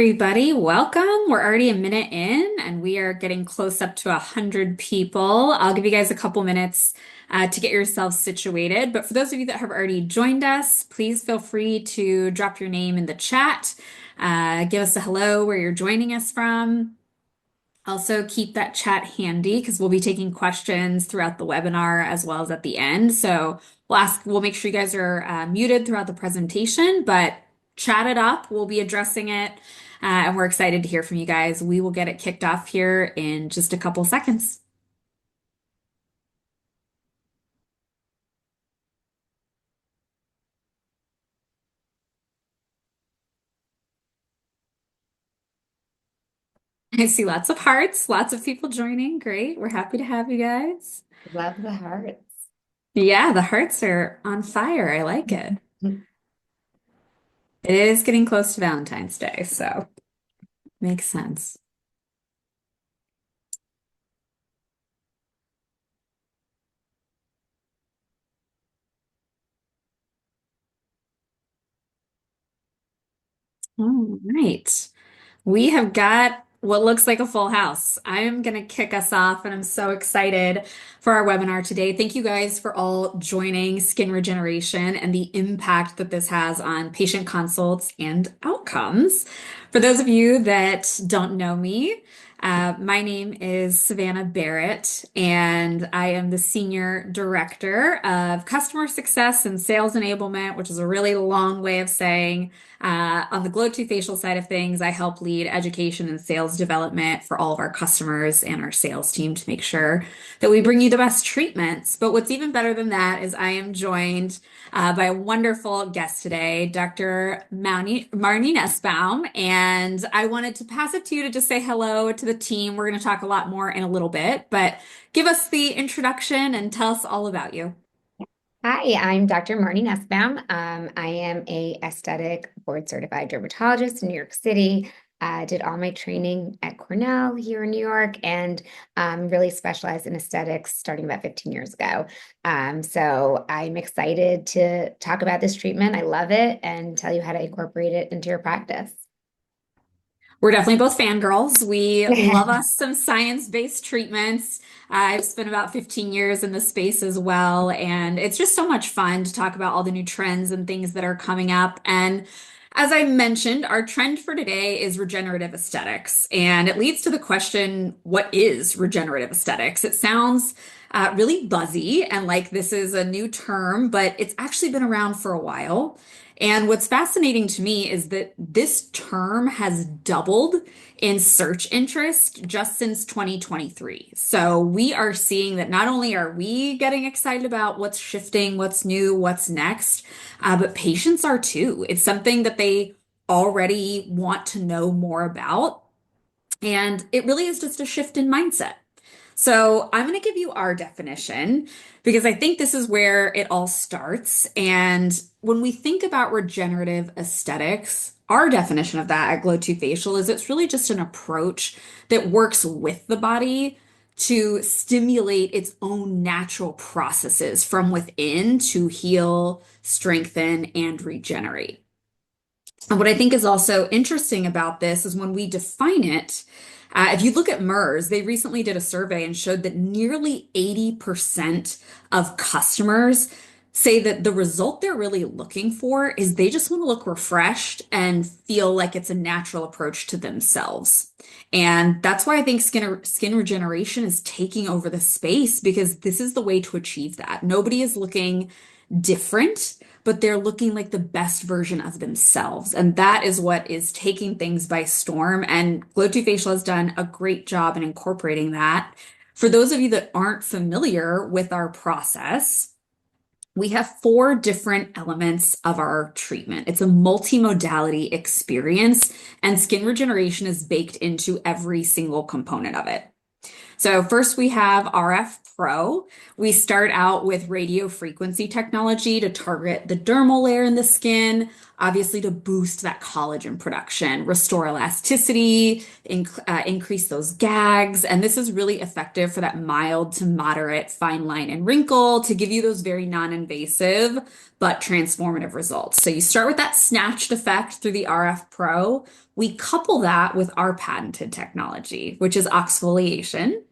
Everybody, welcome. We're already a minute in and we are getting close up to 100 people. I'll give you guys a couple minutes to get yourselves situated. But for those of you that have already joined us, please feel free to drop your name in the chat. Give us a hello where you're joining us from. Also, keep that chat handy because we'll be taking questions throughout the webinar as well as at the end. So we'll make sure you guys are muted throughout the presentation, but chat it up. We'll be addressing it, and we're excited to hear from you guys. We will get it kicked off here in just a couple seconds. I see lots of hearts, lots of people joining. Great. We're happy to have you guys. Love the hearts. Yeah, the hearts are on fire. I like it. It is getting close to Valentine's Day, so makes sense. All right. We have got what looks like a full house. I'm going to kick us off, and I'm so excited for our webinar today. Thank you guys for all joining Skin Regeneration and the impact that this has on patient consults and outcomes. For those of you that don't know me, my name is Savannah Barrett, and I am the Senior Director of Customer Success and Sales Enablement, which is a really long way of saying on the Glo2Facial side of things, I help lead education and sales development for all of our customers and our sales team to make sure that we bring you the best treatments. But what's even better than that is I am joined by a wonderful guest today, Dr. Marnie Nussbaum. And I wanted to pass it to you to just say hello to the team. We're going to talk a lot more in a little bit, but give us the introduction and tell us all about you. Hi, I'm Dr. Marnie Nussbaum. I am a aesthetic board certified dermatologist in New York City. Did all my training at Cornell here in New York and really specialized in aesthetics starting about 15 years ago. So I'm excited to talk about this treatment. I love it and tell you how to incorporate it into your practice. We're definitely both fangirls. We love us some science-based treatments. I've spent about 15 years in this space as well, and it's just so much fun to talk about all the new trends and things that are coming up. And as I mentioned, our trend for today is regenerative aesthetics, and it leads to the question, what is regenerative aesthetics? It sounds really buzzy and like this is a new term, but it's actually been around for a while. And what's fascinating to me is that this term has doubled in search interest just since 2023. So we are seeing that not only are we getting excited about what's shifting, what's new, what's next, but patients are too. It's something that they already want to know more about. And it really is just a shift in mindset. So I'm going to give you our definition because I think this is where it all starts. And when we think about regenerative aesthetics, our definition of that at Glo2Facial is it's really just an approach that works with the body to stimulate its own natural processes from within to heal, strengthen, and regenerate. And what I think is also interesting about this is when we define it, if you look at MERS, they recently did a survey and showed that nearly 80% of customers say that the result they're really looking for is they just want to look refreshed and feel like it's a natural approach to themselves. And that's why I think skin regeneration is taking over the space because this is the way to achieve that. Nobody is looking different, but they're looking like the best version of themselves. And that is what is taking things by storm. And Glo2Facial has done a great job in incorporating that. For those of you that aren't familiar with our process, we have four different elements of our treatment. It's a multimodality experience, and skin regeneration is baked into every single component of it. So first we have RF Pro. We start out with radio frequency technology to target the dermal layer in the skin. obviously to boost that collagen production, restore elasticity, increase those gags. And this is really effective for that mild to moderate fine line and wrinkle to give you those very non-invasive but transformative results. So you start with that snatched effect through the RF Pro. We couple that with our patented technology, which is oxfoliation.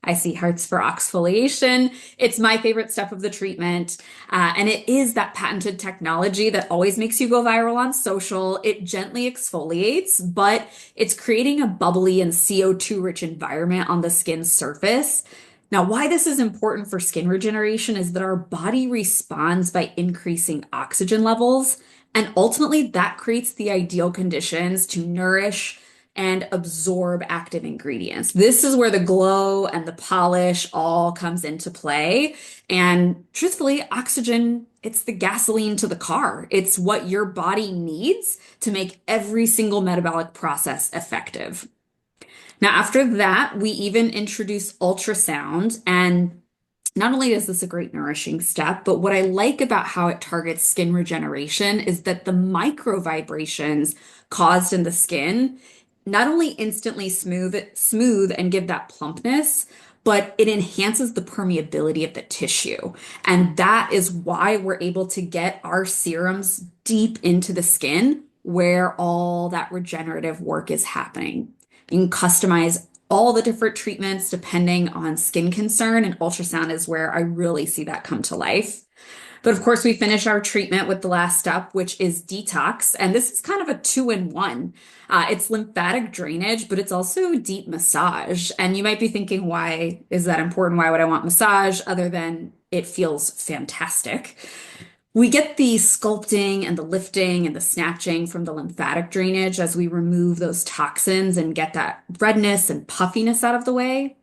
I see hearts for oxfoliation. It's my favorite step of the treatment. And it is that patented technology that always makes you go viral on social. It gently exfoliates, but it's creating a bubbly and CO2 rich environment on the skin's surface. Now, why this is important for skin regeneration is that our body responds by increasing oxygen levels. And ultimately, that creates the ideal conditions to nourish and absorb active ingredients. This is where the glow and the polish all comes into play. And truthfully, oxygen, it's the gasoline to the car. It's what your body needs to make every single metabolic process effective. Now, after that, we even introduce ultrasound. And not only is this a great nourishing step, but what I like about how it targets skin regeneration is that the micro vibrations caused in the skin not only instantly smooth and give that plumpness, but it enhances the permeability of the tissue. And that is why we're able to get our serums deep into the skin where all that regenerative work is happening. You can customize all the different treatments depending on skin concern, and ultrasound is where I really see that come to life. But of course, we finish our treatment with the last step, which is detox. And this is kind of a two-in-one. It's lymphatic drainage, but it's also deep massage. And you might be thinking, why is that important? Why would I want massage other than it feels fantastic? We get the sculpting and the lifting and the snatching from the lymphatic drainage as we remove those toxins and get that redness and puffiness out of the way.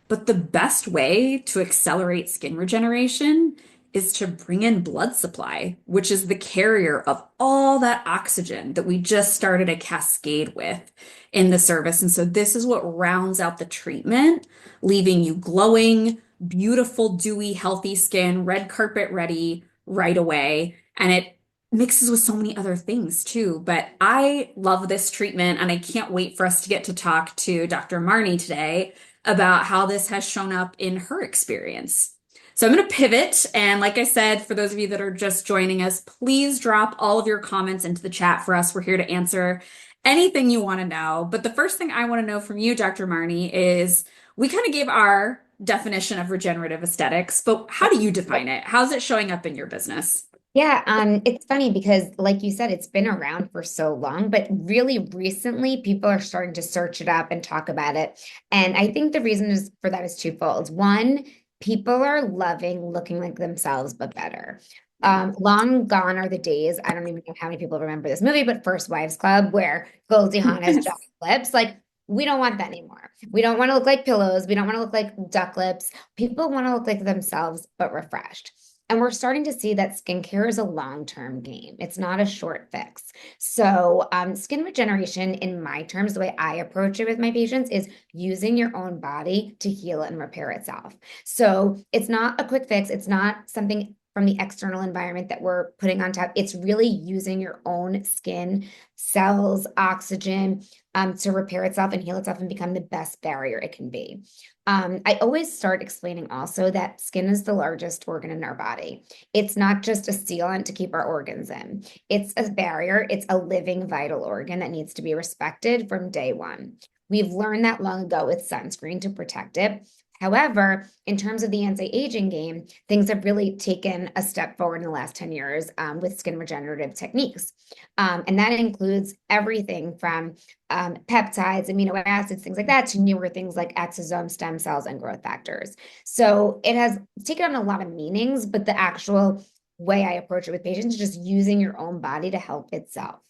But the best way to accelerate skin regeneration is to bring in blood supply, which is the carrier of all that oxygen that we just started a cascade with in the service. And so this is what rounds out the treatment, leaving you glowing, beautiful, dewy, healthy skin, red carpet ready right away. And it mixes with so many other things too. But I love this treatment and I can't wait for us to get to talk to Dr. Marnie today about how this has shown up in her experience. So I'm going to pivot. And like I said, for those of you that are just joining us, please drop all of your comments into the chat for us. We're here to answer anything you want to know. But the first thing I want to know from you, Dr. Marnie, is we kind of gave our definition of regenerative aesthetics, but how do you define it? How's it showing up in your business? Yeah, it's funny because, like you said, it's been around for so long, but really recently people are starting to search it up and talk about it. And I think the reason is for that is twofold. One, people are loving looking like themselves, but better. Long gone are the days, I don't even know how many people remember this movie, but First Wives Club, where Goldie Hawn has Yes. duck lips. Like, we don't want that anymore. We don't want to look like pillows. We don't want to look like duck lips. People want to look like themselves, but refreshed. And we're starting to see that skincare is a long-term game. It's not a short fix. So, skin regeneration, in my terms, the way I approach it with my patients is using your own body to heal and repair itself. So, it's not a quick fix. It's not something from the external environment that we're putting on top. It's really using your own skin, cells, oxygen, to repair itself and heal itself and become the best barrier it can be. I always start explaining also that skin is the largest organ in our body. It's not just a sealant to keep our organs in. It's a barrier. It's a living, vital organ that needs to be respected from day one. We've learned that long ago with sunscreen to protect it. However, in terms of the anti-aging game, things have really taken a step forward in the last 10 years with skin regenerative techniques. And that includes everything from peptides, amino acids, things like that, to newer things like exosome stem cells and growth factors. So it has taken on a lot of meanings, but the actual way I approach it with patients is just using your own body to help itself.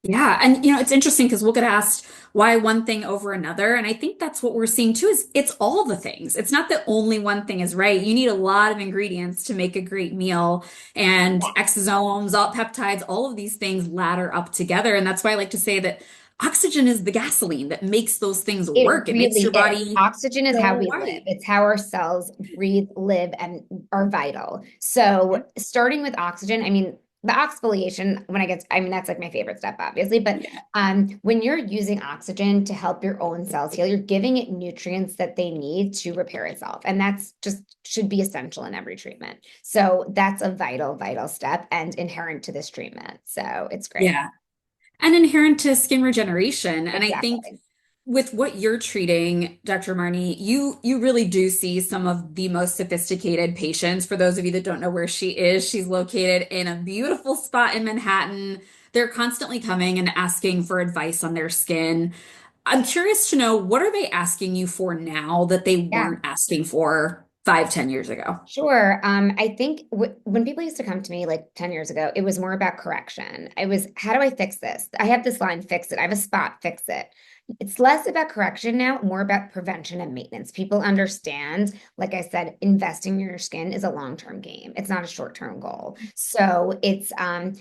Yeah, and it's interesting because we'll get asked why one thing over another. And I think that's what we're seeing too, is it's all the things. It's not that only one thing is right. You need a lot of ingredients to make a great meal, and exosomes, all peptides, all of these things ladder up together. And that's why I like to say that oxygen is the gasoline that makes those things It work. It makes really your is. body Oxygen is how go we live. right. It's how our cells breathe, live, and are vital. So, starting with oxygen, I mean, the exfoliation, when I get, I mean, that's like my favorite step, obviously, but Yeah. when you're using oxygen to help your own cells heal, you're giving it nutrients that they need to repair itself. And that's just should be essential in every treatment. So that's a vital, vital step and inherent to this treatment. So it's great. Yeah. And inherent to skin regeneration. And I think Exactly. with what you're treating, Dr. Marnie, you really do see some of the most sophisticated patients. For those of you that don't know where she is, she's located in a beautiful spot in Manhattan. They're constantly coming and asking for advice on their skin. I'm curious to know, what are they asking you for now that they Yeah. weren't asking for 5, 10 years ago? Sure. I think when people used to come to me like 10 years ago, it was more about correction. It was, how do I fix this? I have this line, fix it. I have a spot, fix it. It's less about correction now, more about prevention and maintenance. People understand, like I said, investing in your skin is a long-term game. It's not a short-term goal. So it's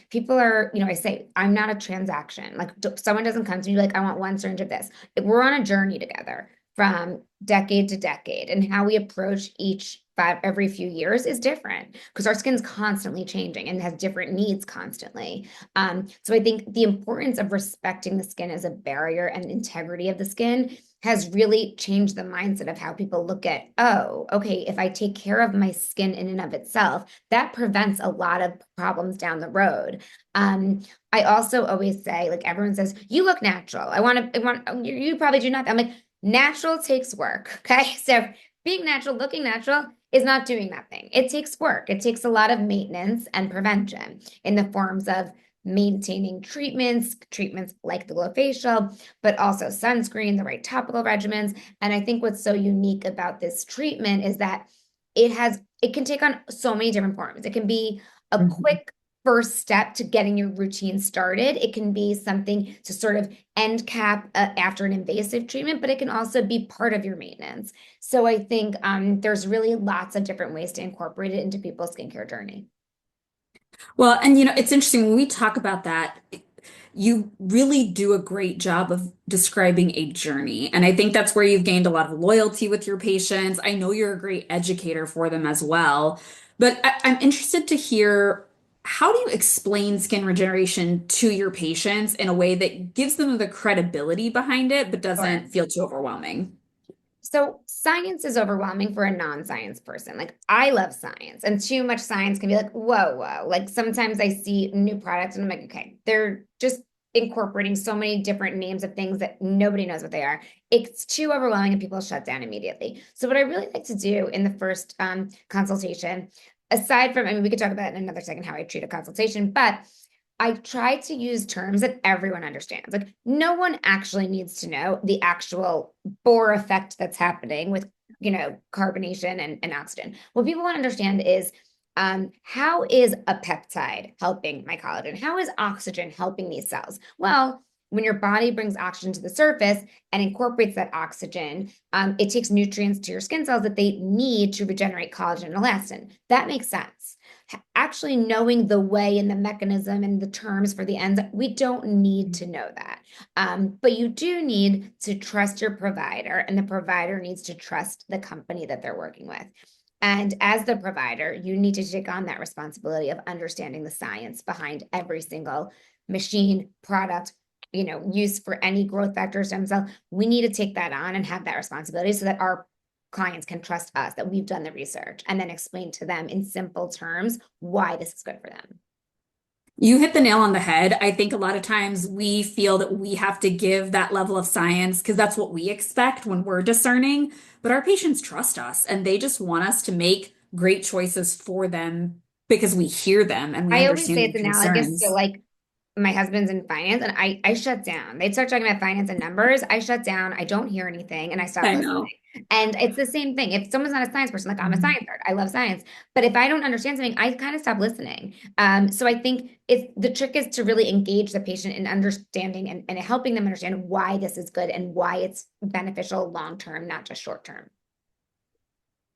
people are, I say, I'm not a transaction. Like someone doesn't come to me like, I want one syringe of this. We're on a journey together from decade to decade, and how we approach each every few years is different because our skin's constantly changing and has different needs constantly. So I think the importance of respecting the skin as a barrier and integrity of the skin has really changed the mindset of how people look at, oh, okay, if I take care of my skin in and of itself, that prevents a lot of problems down the road. I also always say, like everyone says, you look natural. You probably do not. I'm like, natural takes work. Okay. So being natural, looking natural is not doing that thing. It takes work. It takes a lot of maintenance and prevention in the forms of maintaining treatments like the Glo2Facial, but also sunscreen, the right topical regimens. And I think what's so unique about this treatment is that it can take on so many different forms. It can be a Mhm. quick first step to getting your routine started. It can be something to sort of end cap after an invasive treatment, but it can also be part of your maintenance. So I think there's really lots of different ways to incorporate it into people's skincare journey. Well, and it's interesting when we talk about that, you really do a great job of describing a journey. And I think that's where you've gained a lot of loyalty with your patients. I know you're a great educator for them as well. But I'm interested to hear, how do you explain skin regeneration to your patients in a way that gives them the credibility behind it, but Sure. doesn't feel too overwhelming? So science is overwhelming for a non-science person. Like I love science, and too much science can be like, whoa, whoa. Like sometimes I see new products and I'm like, okay, they're just incorporating so many different names of things that nobody knows what they are. It's too overwhelming and people shut down immediately. So what I really like to do in the first consultation, aside from, I mean, we could talk about it in another second how I treat a consultation, but I try to use terms that everyone understands. Like, no one actually needs to know the actual Bohr effect that's happening with, carbonation and oxygen. What people want to understand is how is a peptide helping my collagen? How is oxygen helping these cells? Well, when your body brings oxygen to the surface and incorporates that oxygen, it takes nutrients to your skin cells that they need to regenerate collagen and elastin. That makes sense. Actually knowing the way and the mechanism and the terms for the enzyme, we don't need to know that. But you do need to trust your provider, and the provider needs to trust the company that they're working with. And as the provider, you need to take on that responsibility of understanding the science behind every single machine, product, use for any growth factor stem cell. We need to take that on and have that responsibility so that our clients can trust us that we've done the research and then explain to them in simple terms why this is good for them. You hit the nail on the head. I think a lot of times we feel that we have to give that level of science because that's what we expect when we're discerning. But our patients trust us and they just want us to make great choices for them because we hear them and we I always understand say their it's analogous to concerns. like my husband's in finance and I shut down. They'd start talking about finance and numbers. I shut down. I don't hear anything and I stop I listening. know. And it's the same thing. If someone's not a science person, like I'm a science nerd, I love science. But if I don't understand something, I kind of stop listening. So I think it's the trick is to really engage the patient in understanding and helping them understand why this is good and why it's beneficial long term, not just short term.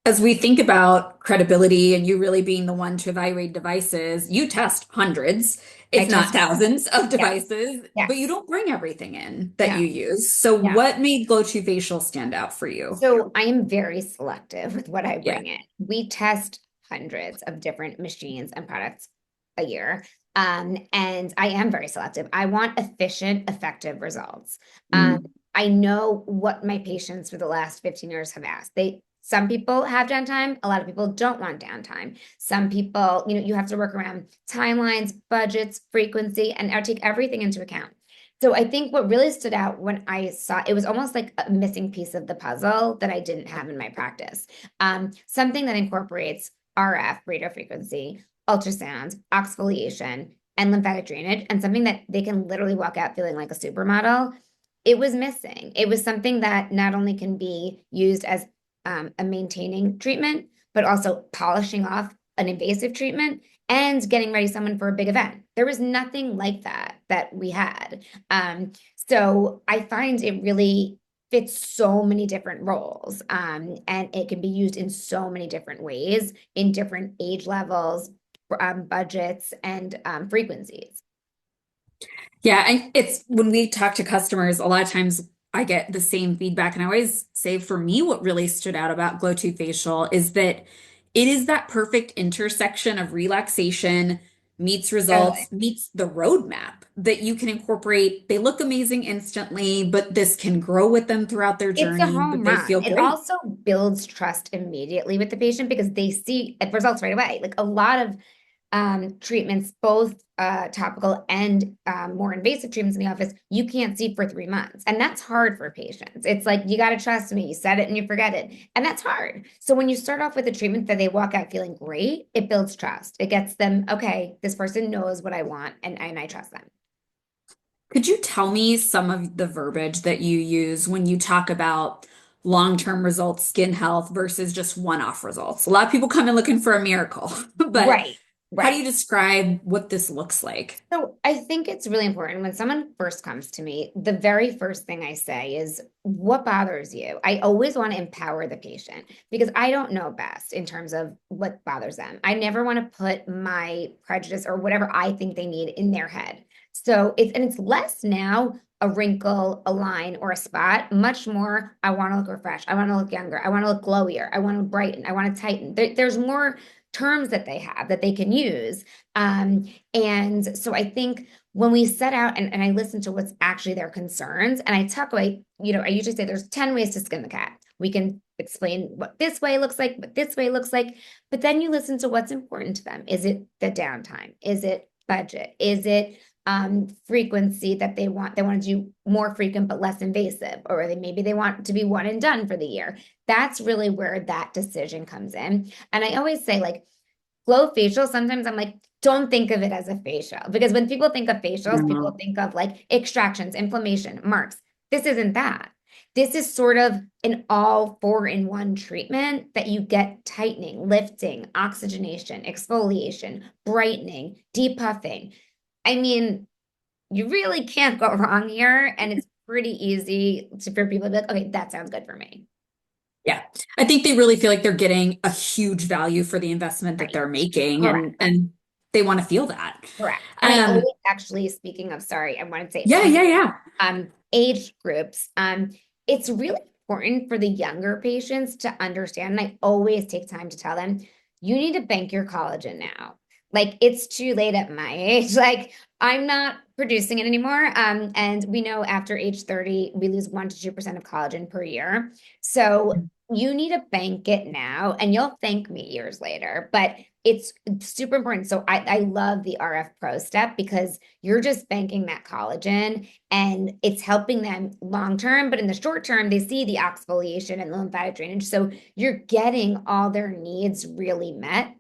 As we think about credibility and you really being the one to evaluate devices, you test hundreds, I if not test one. thousands of Yes. devices, but you Yes. don't bring everything in that you No. use. So No. what made Glo2Facial stand out for you? So I am very selective with what I Yeah. bring in. We test hundreds of different machines and products a year. And I am very selective. I want efficient, effective results. Um, Mm. I know what my patients for the last 15 years have asked. Some people have downtime, a lot of people don't want downtime. Some people, you have to work around timelines, budgets, frequency, and I take everything into account. So I think what really stood out when I saw it was almost like a missing piece of the puzzle that I didn't have in my practice. Something that incorporates RF, radio frequency, ultrasound, exfoliation, and lymphatic drainage, and something that they can literally walk out feeling like a supermodel. It was missing. It was something that not only can be used as a maintaining treatment, but also polishing off an invasive treatment and getting ready someone for a big event. There was nothing like that we had. So I find it really fits so many different roles, and it can be used in so many different ways in different age levels, budgets, and frequencies. Yeah, it's when we talk to customers, a lot of times I get the same feedback. And I always say for me, what really stood out about Glo2Facial is that it is that perfect intersection of relaxation meets Totally. results, meets the roadmap that you can incorporate. They look amazing instantly, but this can grow with them throughout their It's a journey, home but they run. feel It great. also builds trust immediately with the patient because they see results right away. Like a lot of treatments, both topical and more invasive treatments in the office, you can't see for 3 months. And that's hard for patients. It's like, you got to trust me. You said it and you forget it. And that's hard. So when you start off with a treatment that they walk out feeling great, it builds trust. It gets them, okay, this person knows what I want and I trust them. Could you tell me some of the verbiage that you use when you talk about long-term results, skin health versus just one-off results? A lot of people come in looking for a miracle, but Right, how do right. you describe what this looks like? So I think it's really important when someone first comes to me, the very first thing I say is, what bothers you? I always want to empower the patient because I don't know best in terms of what bothers them. I never want to put my prejudice or whatever I think they need in their head. It's less now a wrinkle, a line, or a spot, much more, I want to look refreshed. I want to look younger. I want to look glowier. I want to brighten. I want to tighten. There's more terms that they have that they can use. And so I think when we set out and I listen to what's actually their concerns and I tuck away, I usually say there's 10 ways to skin the cat. We can explain what this way looks like, what this way looks like, but then you listen to what's important to them. Is it the downtime? Is it budget? Is it frequency that they want? They want to do more frequent but less invasive, or maybe they want to be one and done for the year. That's really where that decision comes in. And I always say, like, Glo2Facial, sometimes I'm like, don't think of it as a facial because when people think of facials, people No. think of like extractions, inflammation, marks. This isn't that. This is sort of an all four in one treatment that you get tightening, lifting, oxygenation, exfoliation, brightening, depuffing. I mean, you really can't go wrong here. And it's pretty easy for people to be like, okay, that sounds good for me. Yeah. I think they really feel like they're getting a huge value for the investment that Right. they're making Correct. and they want to feel that. Correct. And I Um, always actually, speaking of, sorry, I wanted to say yeah, yeah, yeah. age groups. It's really important for the younger patients to understand. And I always take time to tell them, you need to bank your collagen now. Like it's too late at my age. Like I'm not producing it anymore. And we know after age 30, we lose 1 to 2% of collagen per year. So you need to bank it now and you'll thank me years later. But it's super important. So I love the RF Pro step because you're just banking that collagen and it's helping them long term. But in the short term, they see the exfoliation and the lymphatic drainage. So you're getting all their needs really met.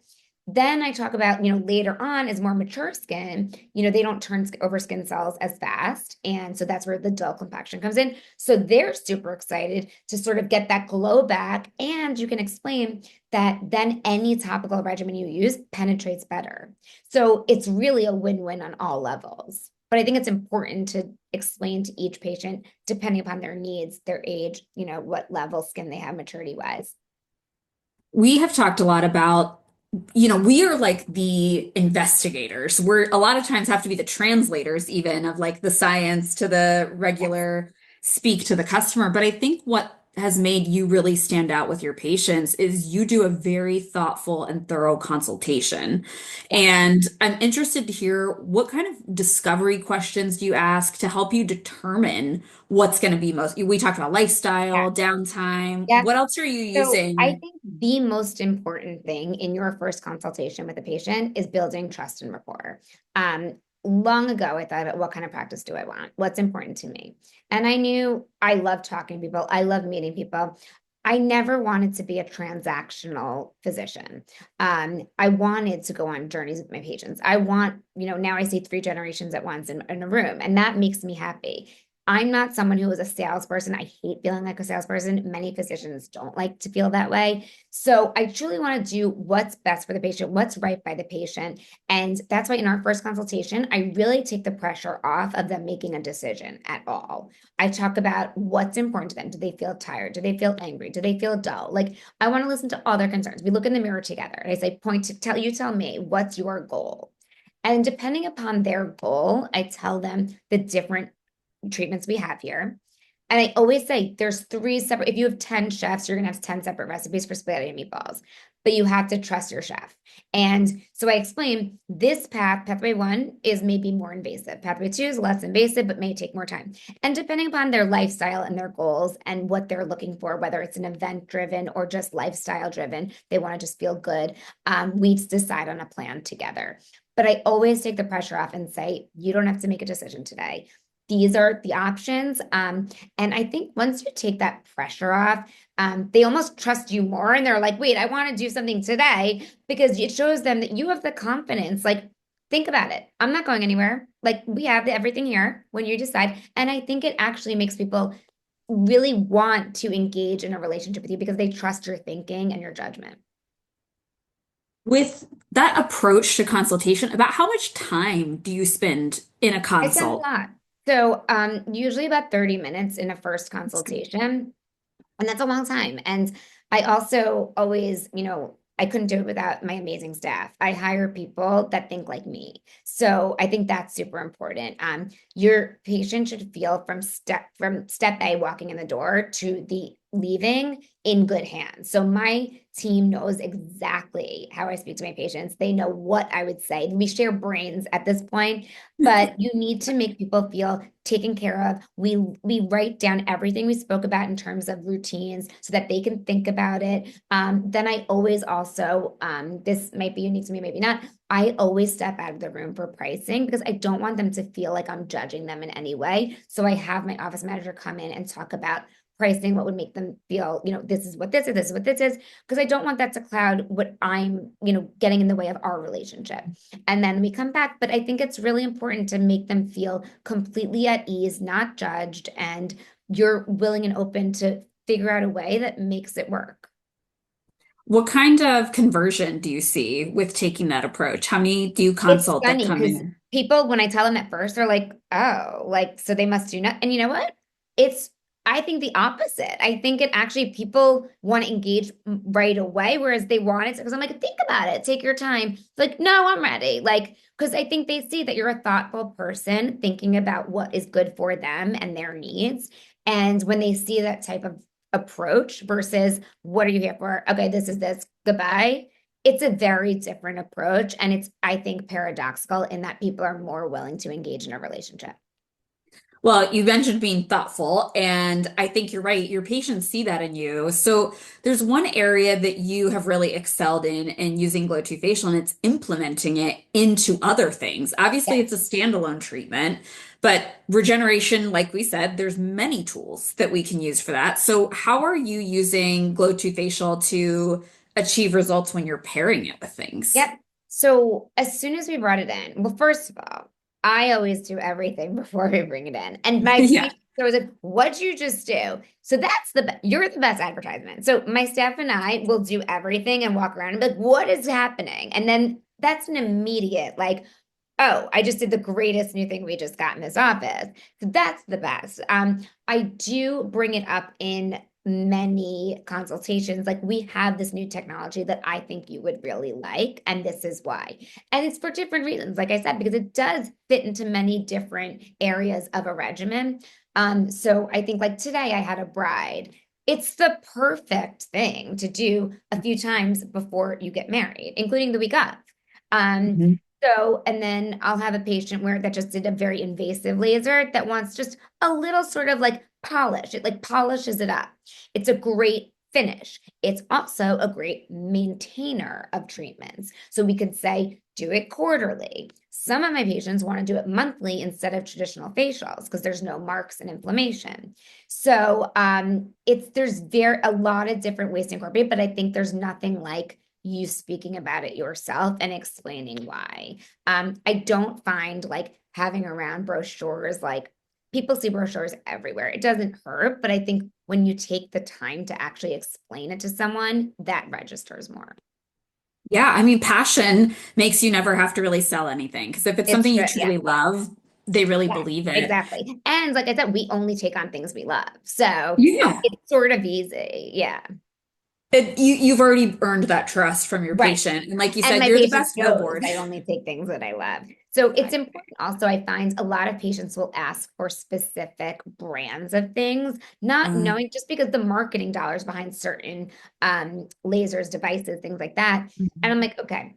Then I talk about, later on as more mature skin, they don't turn over skin cells as fast. And so that's where the dull compaction comes in. So they're super excited to sort of get that glow back. And you can explain that then any topical regimen you use penetrates better. So it's really a win-win on all levels. But I think it's important to explain to each patient, depending upon their needs, their age, what level skin they have maturity wise. We have talked a lot about, we are like the investigators. We're a lot of times have to be the translators even of like the science to the Yes. regular speak to the customer. But I think what has made you really stand out with your patients is you do a very thoughtful and thorough consultation. Yeah. And I'm interested to hear what kind of discovery questions do you ask to help you determine what's going to be most. We talked about Yeah. lifestyle, downtime. Yeah. What else are you So I using? think the most important thing in your first consultation with a patient is building trust and rapport. Um, Long ago, I thought, what kind of practice do I want? What's important to me? And I knew I love talking to people. I love meeting people. I never wanted to be a transactional physician. I wanted to go on journeys with my patients. I want, now I see three generations at once in a room, and that makes me happy. I'm not someone who is a salesperson. I hate feeling like a salesperson. Many physicians don't like to feel that way. So I truly want to do what's best for the patient, what's right by the patient. And that's why in our first consultation, I really take the pressure off of them making a decision at all. I talk about what's important to them. Do they feel tired? Do they feel angry? Do they feel dull? Like I want to listen to all their concerns. We look in the mirror together and I say, point to tell me what's your goal? And depending upon their goal, I tell them the different treatments we have here. And I always say there's three separate, if you have 10 chefs, you're going to have 10 separate recipes for spaghetti and meatballs, but you have to trust your chef. And so I explain this pathway one is maybe more invasive. Pathway two is less invasive, but may take more time. And depending upon their lifestyle and their goals and what they're looking for, whether it's an event driven or just lifestyle driven, they want to just feel good. We decide on a plan together. But I always take the pressure off and say, you don't have to make a decision today. These are the options. And I think once you take that pressure off, they almost trust you more. And they're like, wait, I want to do something today because it shows them that you have the confidence. Like, think about it. I'm not going anywhere. Like, we have everything here when you decide. And I think it actually makes people really want to engage in a relationship with you because they trust your thinking and your judgment. With that approach to consultation, about how much time do you spend in a I spend a consult? lot. So, usually about 30 minutes in a first consultation. And that's a long time. And I also always, I couldn't do it without my amazing staff. I hire people that think like me. So I think that's super important. Your patient should feel from step A walking in the door to the leaving in good hands. So my team knows exactly how I speak to my patients. They know what I would say. We share brains at this point, but you need to make people feel taken care of. We write down everything we spoke about in terms of routines so that they can think about it. Then I always also, this might be unique to me, maybe not. I always step out of the room for pricing because I don't want them to feel like I'm judging them in any way. So I have my office manager come in and talk about pricing, what would make them feel, this is what this is, this is what this is, because I don't want that to cloud what I'm, getting in the way of our relationship. And then we come back, but I think it's really important to make them feel completely at ease, not judged, and you're willing and open to figure out a way that makes it work. What kind of conversion do you see with taking that approach? How many do you It's consult that funny come because in? people, when I tell them at first, they're like, oh, like, so they must do not. And you know what? It's, I think the opposite. I think it actually, people want to engage right away, whereas they want it. Because I'm like, think about it, take your time. Like, no, I'm ready. Like, because I think they see that you're a thoughtful person thinking about what is good for them and their needs. And when they see that type of approach versus what are you here for? Okay, this is this, goodbye, it's a very different approach. And it's, I think, paradoxical in that people are more willing to engage in a relationship. Well, you mentioned being thoughtful, and I think you're right. Your patients see that in you. So there's one area that you have really excelled in using Glo2Facial, and it's implementing it into other things. Obviously, Yeah. it's a standalone treatment, but regeneration, like we said, there's many tools that we can use for that. So how are you using Glo2Facial to achieve results when you're pairing it with things? Yep. So as soon as we brought it in, well, first of all, I always do everything before we bring it in. And my Yeah. patient was like, what'd you just do? So that's you're the best advertisement. So my staff and I will do everything and walk around and be like, what is happening? And then that's an immediate, like, oh, I just did the greatest new thing we just got in this office. So that's the best. I do bring it up in many consultations. Like, we have this new technology that I think you would really like, and this is why. And it's for different reasons, like I said, because it does fit into many different areas of a regimen. So I think like today I had a bride. It's the perfect thing to do a few times before you get married, including the week of. Um, Mhm. and then I'll have a patient where that just did a very invasive laser that wants just a little sort of like polish. It like polishes it up. It's a great finish. It's also a great maintainer of treatments. So we could say, do it quarterly. Some of my patients want to do it monthly instead of traditional facials because there's no marks and inflammation. So it's there's very a lot of different ways to incorporate, but I think there's nothing like you speaking about it yourself and explaining why. I don't find like having around brochures, like people see brochures everywhere. It doesn't hurt, but I think when you take the time to actually explain it to someone, that registers more. Yeah, I mean, passion makes you never have to really sell anything because if it's It's something you true. Yeah. truly love, they really Yeah, believe it. exactly. And like I said, we only take on things we love. So Yeah. it's sort of easy. Yeah. You've already earned that trust from your Right. patient. And like you And said, my you're the patient best knows billboard. I only take things that I love. So it's I- important also, I find a lot of patients will ask for specific brands of things, not uh, knowing just because the marketing dollars behind certain lasers, devices, things like that. And I'm like, okay,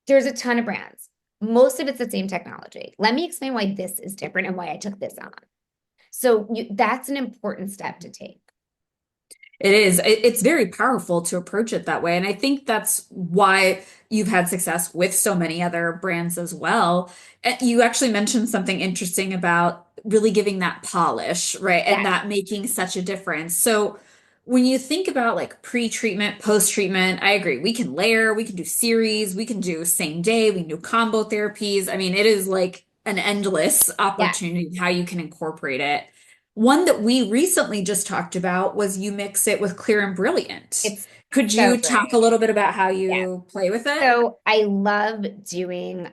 there's a ton of brands. Most of it's the same technology. Let me explain why this is different and why I took this on. So that's an important step to take. It is. It's very powerful to approach it that way. And I think that's why you've had success with so many other brands as well. You actually mentioned something interesting about really giving that polish, right? And Yes, that making such a difference. So when you think about like pre-treatment, post-treatment, I agree. We can layer, we can do series, we can do same day, we can do combo therapies. I mean, it is like an endless yes. opportunity how you can incorporate it. One that we recently just talked about was you mix it with Clear and Brilliant. It's Could so you talk a great. little bit about how Yeah. you play with it? So I love doing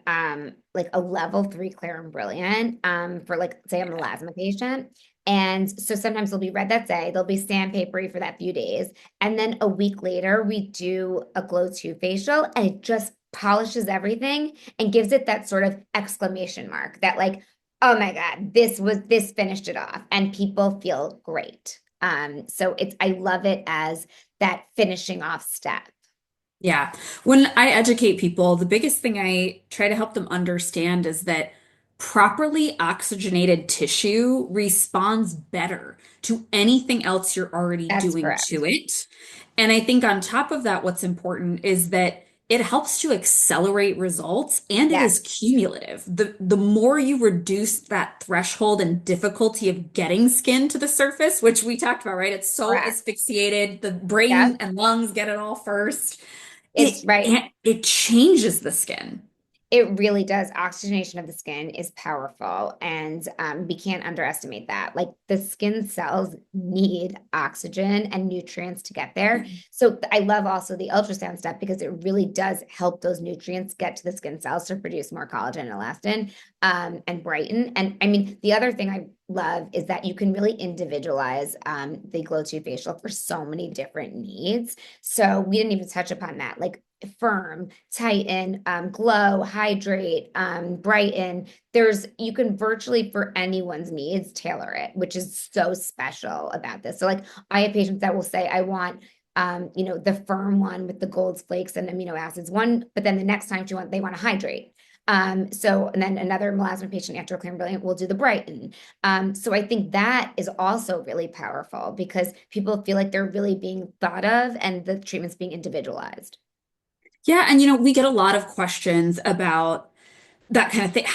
like a level 3 Clear and Brilliant for like say I'm a melasma patient. And so sometimes they'll be red that day, they'll be sandpapery for that few days. And then a week later, we do a Glo2Facial and it just polishes everything and gives it that sort of exclamation mark that like, oh my God, this finished it off. And people feel great. So I love it as that finishing off step. Yeah. When I educate people, the biggest thing I try to help them understand is that properly oxygenated tissue responds better to anything else you're already That's doing correct. to it. And I think on top of that, what's important is that it helps to accelerate results and it Yes, is cumulative. The more you reduce that threshold and difficulty of getting skin to the surface, which we talked about, right? It's so correct. asphyxiated, the brain Yep. and lungs get it all first. It's right. It changes the skin. It really does. Oxygenation of the skin is powerful, and we can't underestimate that. Like the skin cells need oxygen and nutrients to get there. So I love also the ultrasound stuff because it really does help those nutrients get to the skin cells to produce more collagen and elastin and brighten. And I mean, the other thing I love is that you can really individualize the Glo2Facial for so many different needs. So we didn't even touch upon that. Like firm, tighten, glow, hydrate, brighten. You can virtually for anyone's needs tailor it, which is so special about this. So like I have patients that will say, I want the firm one with the gold flakes and amino acids one, but then the next time they want to hydrate. And then another melasma patient after Clear and Brilliant will do the brighten. So I think that is also really powerful because people feel like they're really being thought of and the treatment's being individualized. Yeah, and we get a lot of questions about that kind of thing.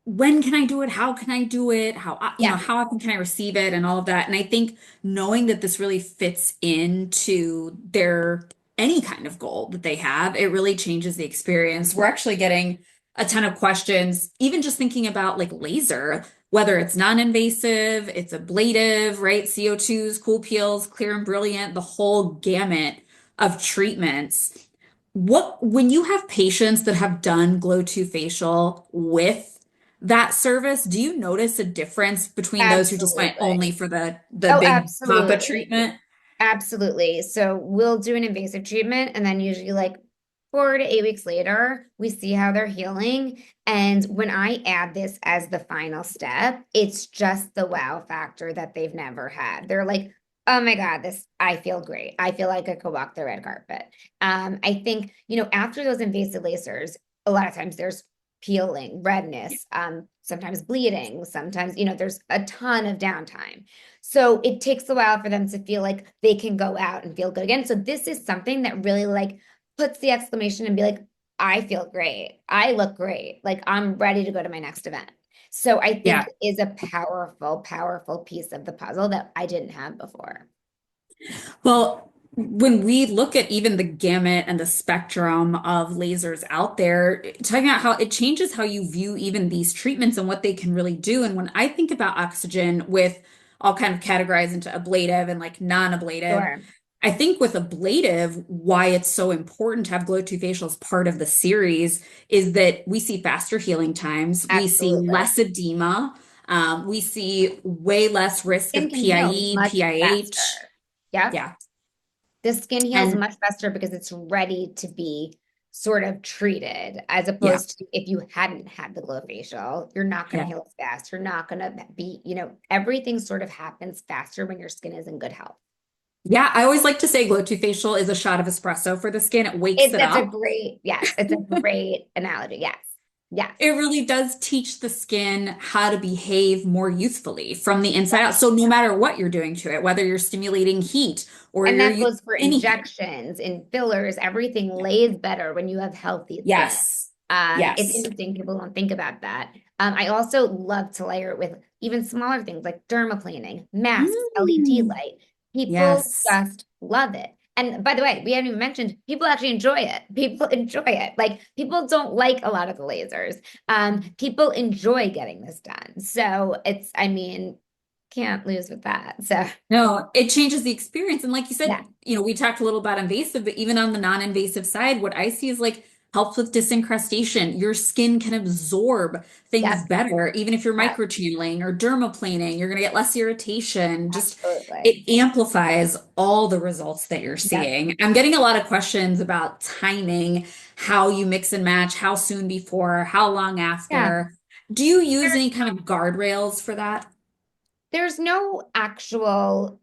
When can I do it? How can I do it? Yeah. How often can I receive it and all of that? And I think knowing that this really fits into their any kind of goal that they have, it really changes the experience. We're actually getting a ton of questions, even just thinking about like laser, whether it's non-invasive, it's ablative, right? CO2s, cool peels, clear and brilliant, the whole gamut of treatments. When you have patients that have done Glo2Facial with that service, do you notice a difference between those who just went only Absolutely. for the Oh, big papa absolutely. treatment? Absolutely. So we'll do an invasive treatment and then usually like 4 to 8 weeks later, we see how they're healing. And when I add this as the final step, it's just the wow factor that they've never had. They're like, Oh my God, this I feel great. I feel like I could walk the red carpet. I think, after those invasive lasers, a lot of times there's peeling, redness, sometimes bleeding, sometimes, there's a ton of downtime. So it takes a while for them to feel like they can go out and feel good again. So this is something that really like puts the exclamation and be like, I feel great. I look great. Like I'm ready to go to my next event. So I think Yeah. it is a powerful, powerful piece of the puzzle that I didn't have before. Well, when we look at even the gamut and the spectrum of lasers out there, talking about how it changes how you view even these treatments and what they can really do. And when I think about oxygen with all kind of categorized into ablative and like non-ablative, Sure. I think with ablative, why it's so important to have Glo2Facial as part of the series is that we see faster healing times, we see Absolutely. less edema, we see way less risk Skin of can heal PIE, much PIH. faster. Yep. Yeah. The skin heals And much faster because it's ready to be sort of treated, as yeah, opposed to if you hadn't had the glow facial, you're not going to yeah. heal as fast. You're not going to be, everything sort of happens faster when your skin is in good health. Yeah, I always like to say Glo2Facial is a shot of espresso for the skin. It wakes it That's a up. great, yes, it's a great analogy. Yes. Yes. It really does teach the skin how to behave more youthfully from the inside out. Right. So no matter what you're doing to it, whether you're stimulating heat or And you're that using goes for anything. injections and fillers. Everything Yeah. lays better when you have healthy skin. Yes. It's Yes. interesting. People don't think about that. I also love to layer it with even smaller things like dermaplaning, masks, LED Mm. light. People Yes. just love it. And by the way, we haven't even mentioned people actually enjoy it. People enjoy it. Like people don't like a lot of the lasers. People enjoy getting this done. So I mean, can't lose with that. So No, it changes the experience. And like you yeah, said, we talked a little about invasive, but even on the non-invasive side, what I see is like helps with disincrustation. Your skin can absorb things yep, better, even if you're yep, microchanneling or dermaplaning, you're going to get less irritation. Just absolutely. it amplifies all the results that you're Yep, seeing. I'm getting a lot of questions about timing, how you mix and match, how soon before, how long yeah. after. Do you use any kind of guardrails for that? There's no actual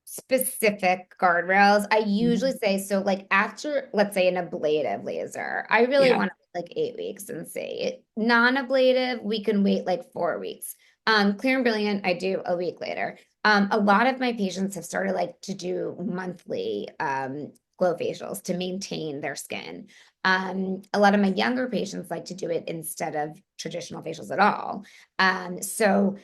specific guardrails. I usually Mhm. say so like after let's say an ablative laser, I really Yeah. want to wait like 8 weeks and see. Non-ablative, we can wait like 4 weeks. Clear and brilliant, I do a week later. A lot of my patients have started like to do monthly glow facials to maintain their skin. A lot of my younger patients like to do it instead of traditional facials at all. So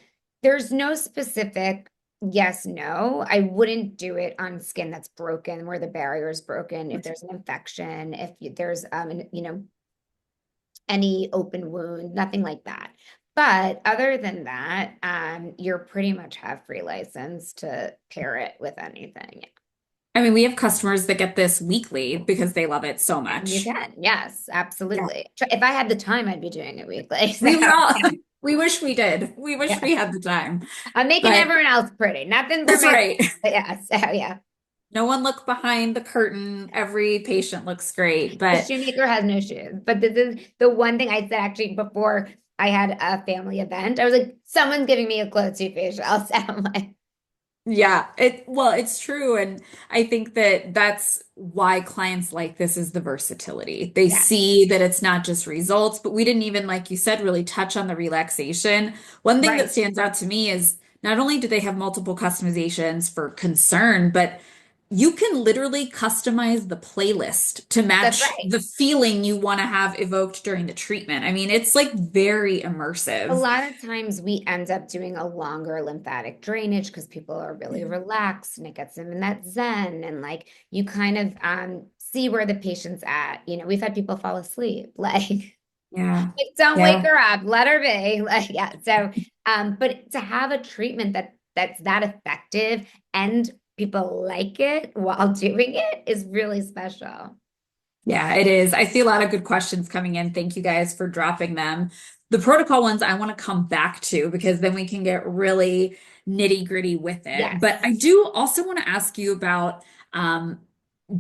there's no specific yes, no. I wouldn't do it on skin that's broken, where the barrier is broken. If there's an infection, if there's any open wound, nothing like that. But other than that, you're pretty much have free license to pair it with anything. I mean, we have customers that get this weekly because they love it so And you much. can, yes, Yeah. absolutely. If I had the time, I'd be doing it weekly. So We would all, we wish we did. We wish yeah, we had the time. I'm making But everyone else pretty. Nothing for that's myself. right. Yeah, so yeah. No one look behind the curtain. Every patient looks great. The But shoemaker has no shoes. But this is the one thing I said actually before I had a family event. I was like, someone's giving me a Glo2 facial. So I'm like, yeah, it's true. And I think that that's why clients like this is the versatility. They yeah, see that it's not just results, but we didn't even, like you said, really touch on the relaxation. One thing that right. stands out to me is not only do they have multiple customizations for concern, but you can literally customize the playlist to That's match right. the feeling you want to have evoked during the treatment. I mean, it's like very A immersive. lot of times we end up doing a longer lymphatic drainage because people are really relaxed and it gets them in that zen. And like you kind of see where the patient's at. We've had people fall asleep. Yeah. Like, don't wake Yeah. her up, let her be. Like, yeah. So, but to have a treatment that's that effective and people like it while doing it is really special. Yeah, it is. I see a lot of good questions coming in. Thank you guys for dropping them. The protocol ones I want to come back to because then we can get really nitty gritty with it. Yes. But I do also want to ask you about um,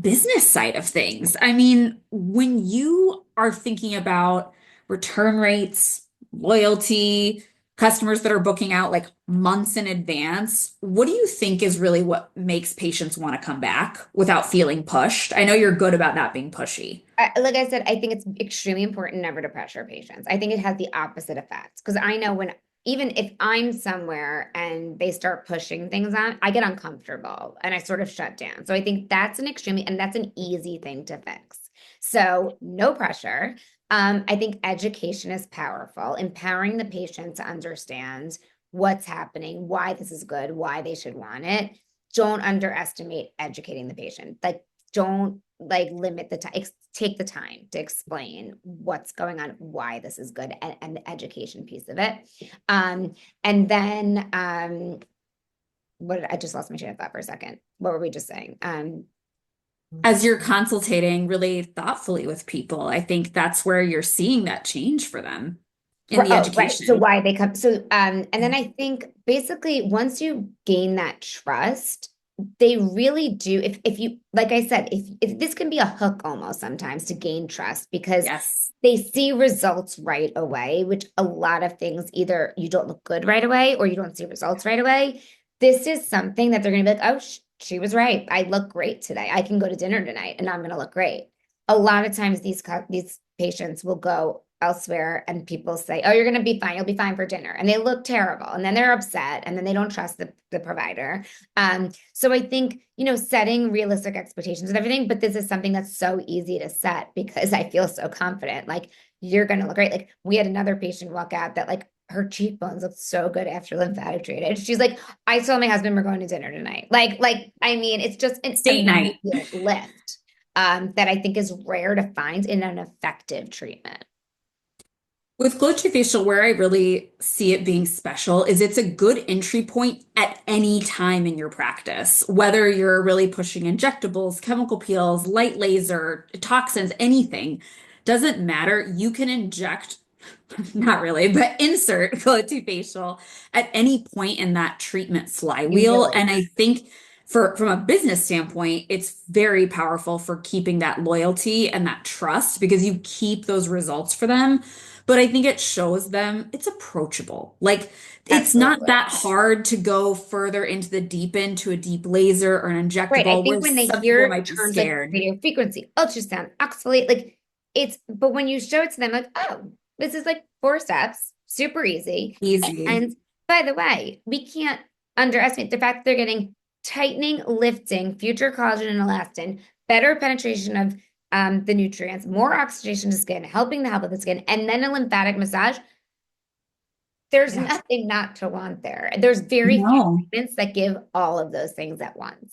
business side of things. I mean, when you are thinking about return rates, loyalty, customers that are booking out like months in advance, what do you think is really what makes patients want to come back without feeling pushed? I know you're good about not being pushy. Like I said, I think it's extremely important never to pressure patients. I think it has the opposite effect because I know when even if I'm somewhere and they start pushing things on, I get uncomfortable and I sort of shut down. So I think that's an extremely and that's an easy thing to fix. So no pressure. I think education is powerful, empowering the patient to understand what's happening, why this is good, why they should want it. Don't underestimate educating the patient. Like don't like limit the time, take the time to explain what's going on, why this is good, and the education piece of it. And then I just lost my train of thought for a second. What were we just saying? As you're consultating really thoughtfully with people, I think that's where you're seeing that change for them in the Oh, right. So education. why they come. So, and then I think basically once you gain that trust, they really do. If you, like I said, if this can be a hook almost sometimes to gain trust because Yes. they see results right away, which a lot of things either you don't look good right away or you don't see results right away. This is something that they're going to be like, oh, she was right. I look great today. I can go to dinner tonight and I'm going to look great. A lot of times these patients will go elsewhere and people say, oh, you're going to be fine. You'll be fine for dinner. And they look terrible. And then they're upset and then they don't trust the provider. So I think, setting realistic expectations and everything, but this is something that's so easy to set because I feel so confident. Like you're going to look great. Like we had another patient walk out that like her cheekbones looked so good after lymphatic drainage. She's like, I told my husband we're going to dinner tonight. I mean, it's just an Date night. immediate lift that I think is rare to find in an effective treatment. With Glo2Facial, where I really see it being special is it's a good entry point at any time in your practice, whether you're really pushing injectables, chemical peels, light laser, toxins, anything. Doesn't matter. You can inject, not really, but insert Glo2Facial at any point in that treatment You flywheel. really And I think from a business standpoint, it's very powerful for keeping that loyalty and that trust because you keep those results for them. But I think it shows them it's approachable. Like it's not absolutely. that hard to go further into the deep end to a deep laser or an Right. I injectable where think when they some people hear might be terms like scared. radio frequency, ultrasound, oxalate, like but when you show it to them, like, oh, this is like 4 steps, super easy. Easy. And by the way, we can't underestimate the fact that they're getting tightening, lifting, future collagen and elastin, better penetration of the nutrients, more oxygenation to skin, helping the health of the skin, and then a lymphatic massage. There's Yeah. nothing not to want there. There's very few No. treatments that give all of those things at once.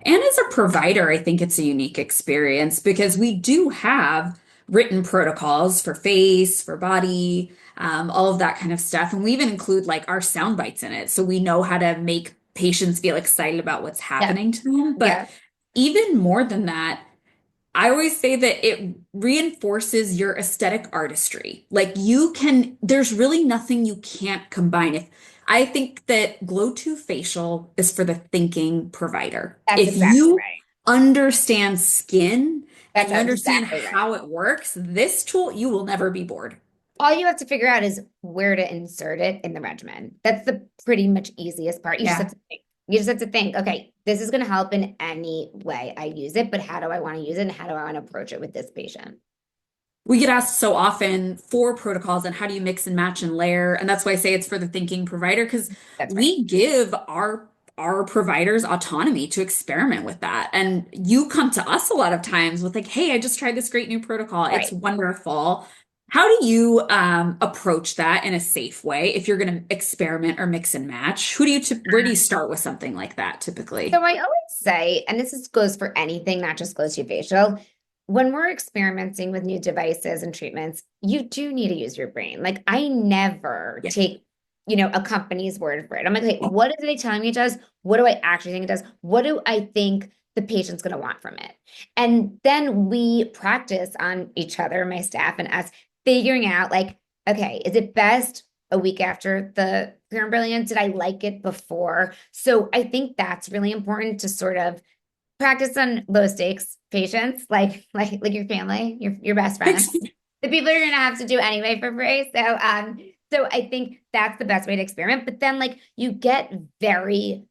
And as a provider, I think it's a unique experience because we do have written protocols for face, for body, all of that kind of stuff. And we even include like our sound bites in it. So we know how to make patients feel excited about what's Yeah. happening to them. But Yeah. even more than that, I always say that it reinforces your aesthetic artistry. Like there's really nothing you can't combine. If I think that Glo2Facial is for the thinking provider. That's If exactly you right. understand skin and That's you understand exactly right. how it works, this tool, you will never be bored. All you have to figure out is where to insert it in the regimen. That's the pretty much easiest part. You just have Yeah. to think. You just have to think, okay, this is going to help in any way I use it, but how do I want to use it and how do I want to approach it with this patient? We get asked so often for protocols and how do you mix and match and layer, and that's why I say it's for the thinking provider because That's right. we give our providers autonomy to experiment with that. And you come to us a lot of times with like, hey, I just tried this great new protocol. It's Right. wonderful. How do you approach that in a safe way if you're going to experiment or mix and match? Where do you start with something like that So typically? I always say, and goes for anything, not just goes to facial, when we're experimenting with new devices and treatments, you do need to use your brain. Like I never Yeah. take, a company's word for it. I'm like, okay, what are they telling me it does? What do I actually think it does? What do I think the patient's going to want from it? And then we practice on each other, my staff and us, figuring out like, okay, is it best a week after the Pure and Brilliant? Did I like it before? So I think that's really important to sort of practice on low stakes patients, like your family, your best friends, the people you're gonna have to do anyway for free. So So I think that's the best way to experiment. But then like you get very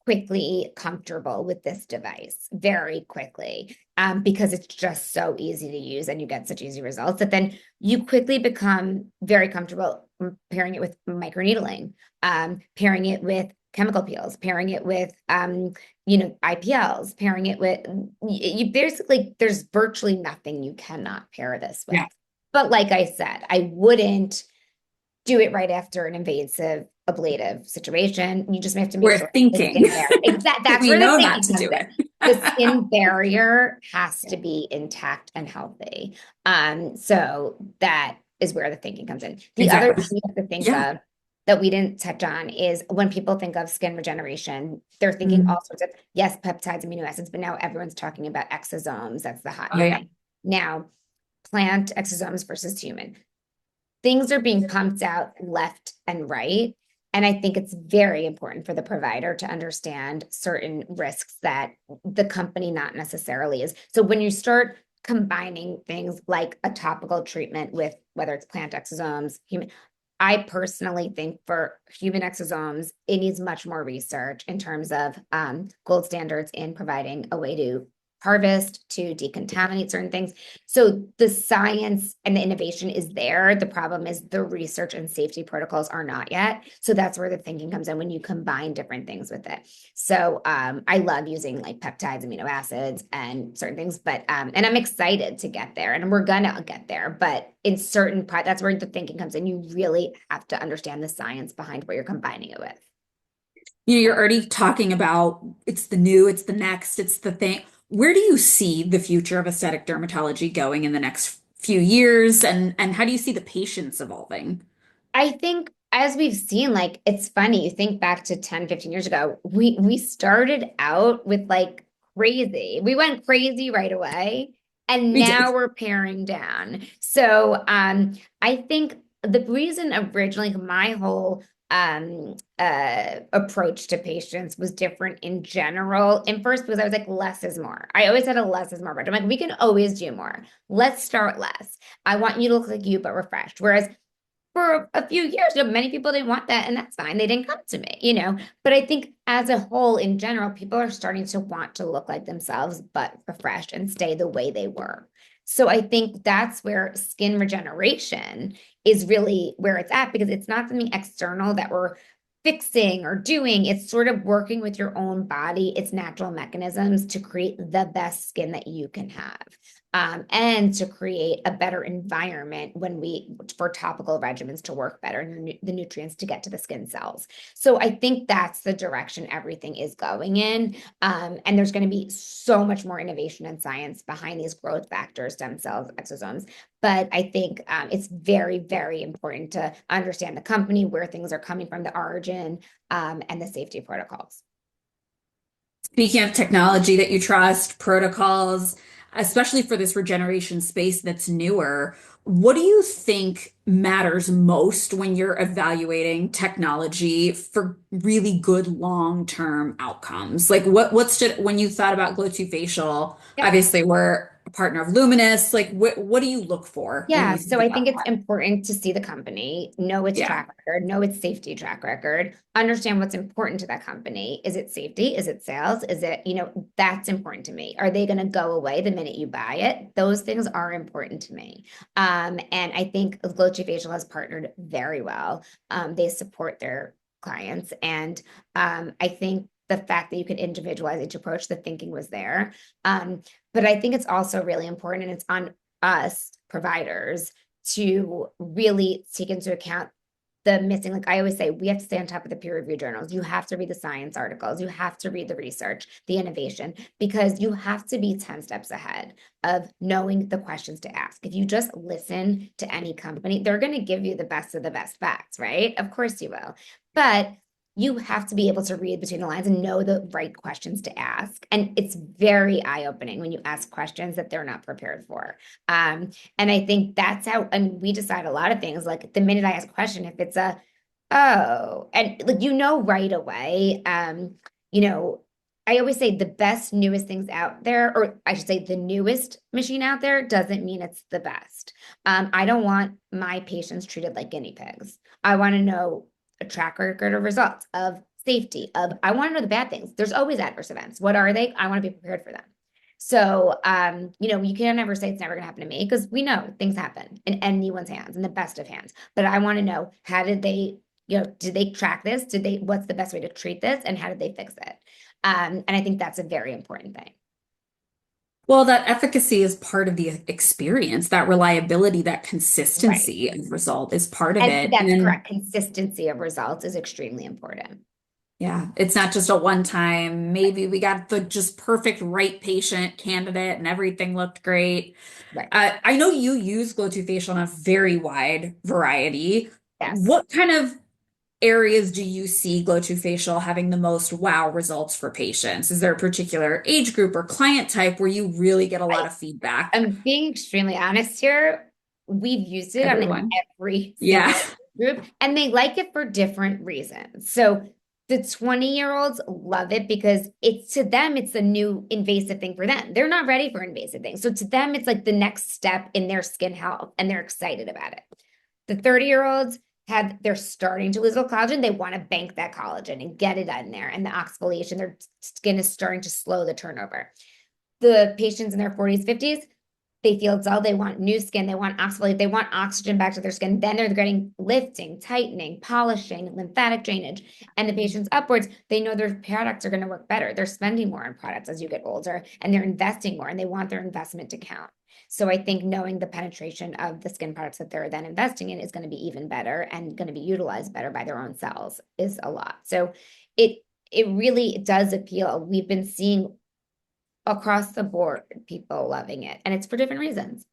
quickly comfortable with this device very quickly because it's just so easy to use and you get such easy results that then you quickly become very comfortable pairing it with microneedling, pairing it with chemical peels, pairing it with IPLs, pairing it with you basically there's virtually nothing you cannot pair this with. Yeah. But like I said, I wouldn't do it right after an invasive ablative situation. You just have to make We're sure the thinking skin barrier. Exactly. That's we where the know not thinking to comes do in. it. The skin barrier has to be intact and healthy. So that is where the thinking comes in. The other Exactly. thing you have to think Yeah. of that we didn't touch on is when people think of skin regeneration, they're thinking Mm. all sorts of, yes, peptides, amino acids, but now everyone's talking about exosomes. That's the hot Oh, new yeah. thing. Now, plant exosomes versus human things are being pumped out left and right. And I think it's very important for the provider to understand certain risks that the company not necessarily is. So when you start combining things like a topical treatment with whether it's plant exosomes, human, I personally think for human exosomes, it needs much more research in terms of gold standards in providing a way to harvest, to decontaminate certain things. So the science and the innovation is there. The problem is the research and safety protocols are not yet. So that's where the thinking comes in when you combine different things with it. So I love using like peptides, amino acids, and certain things, but and I'm excited to get there, and we're gonna get there. But in certain parts, that's where the thinking comes in. You really have to understand the science behind what you're combining it with. You're already talking about it's the new, it's the next, it's the thing. Where do you see the future of aesthetic dermatology going in the next few years, and how do you see the patients evolving? I think as we've seen, like it's funny, you think back to 10, 15 years ago, we started out with like crazy. We went crazy right away, and We did. now we're paring down. So I think the reason originally my whole approach to patients was different in general. In first, because I was like, less is more. I always had a less is more, but I'm like, we can always do more. Let's start less. I want you to look like you, but refreshed. Whereas for a few years, many people didn't want that, and that's fine. They didn't come to me. But I think as a whole, in general, people are starting to want to look like themselves, but refreshed and stay the way they were. So I think that's where skin regeneration is really where it's at because it's not something external that we're fixing or doing. It's sort of working with your own body, its natural mechanisms to create the best skin that you can have and to create a better environment for topical regimens to work better and the nutrients to get to the skin cells. So I think that's the direction everything is going in. And there's going to be so much more innovation and science behind these growth factors, stem cells, exosomes. But I think it's very, very important to understand the company, where things are coming from, the origin, and the safety protocols. Speaking of technology that you trust, protocols, especially for this regeneration space that's newer, what do you think matters most when you're evaluating technology for really good long-term outcomes? Like when you thought about Glo2Facial, Yep. obviously we're a partner of Luminous. Like what do you look for when Yeah, you so think I about think it's that? important to see the company, know its Yeah. track record, know its safety track record, understand what's important to that company. Is it safety? Is it sales? Is it, that's important to me. Are they going to go away the minute you buy it? Those things are important to me. And I think Glo2Facial has partnered very well. They support their clients. And I think the fact that you can individualize each approach, the thinking was there. But I think it's also really important, and it's on us providers to really take into account the missing, like I always say, we have to stay on top of the peer review journals. You have to read the science articles. You have to read the research, the innovation, because you have to be 10 steps ahead of knowing the questions to ask. If you just listen to any company, they're going to give you the best of the best facts, right? Of course you will. But you have to be able to read between the lines and know the right questions to ask. And it's very eye-opening when you ask questions that they're not prepared for. And I think that's how, and we decide a lot of things. Like the minute I ask a question, if it's and like right away, you know, I always say the best, newest things out there, or I should say the newest machine out there doesn't mean it's the best. I don't want my patients treated like guinea pigs. I want to know a track record of results, of safety, of I want to know the bad things. There's always adverse events. What are they? I want to be prepared for them. So, you can never say it's never going to happen to me because we know things happen in anyone's hands, in the best of hands. But I want to know how did they, did they track this? What's the best way to treat this? And how did they fix it? And I think that's a very important thing. Well, that efficacy is part of the experience. That reliability, that Right. consistency of result is part of And it. And that's then, correct. Consistency of results is extremely important. yeah, it's not just a one time, maybe we got the just perfect right patient candidate and everything looked great. Right. I know you use Glo2Facial in a very wide variety. Yes. What kind of areas do you see Glo2Facial having the most wow results for patients? Is there a particular age group or client type where you really get a lot I, of feedback? I'm being extremely honest here. We've used it on Everyone. every Yeah. single group, and they like it for different reasons. So the 20-year-olds love it because it's to them, it's a new invasive thing for them. They're not ready for invasive things. So to them, it's like the next step in their skin health, and they're excited about it. The 30-year-olds they're starting to lose collagen. They want to bank that collagen and get it in there. And the exfoliation, their skin is starting to slow the turnover. The patients in their 40s, 50s, they feel dull. They want new skin. They want oxalate. They want oxygen back to their skin. Then they're getting lifting, tightening, polishing, lymphatic drainage. And the patients upwards, they know their products are going to work better. They're spending more on products as you get older and they're investing more and they want their investment to count. So I think knowing the penetration of the skin products that they're then investing in is going to be even better and going to be utilized better by their own cells is a lot. So it it really does appeal. We've been seeing across the board people loving it, and it's for different reasons,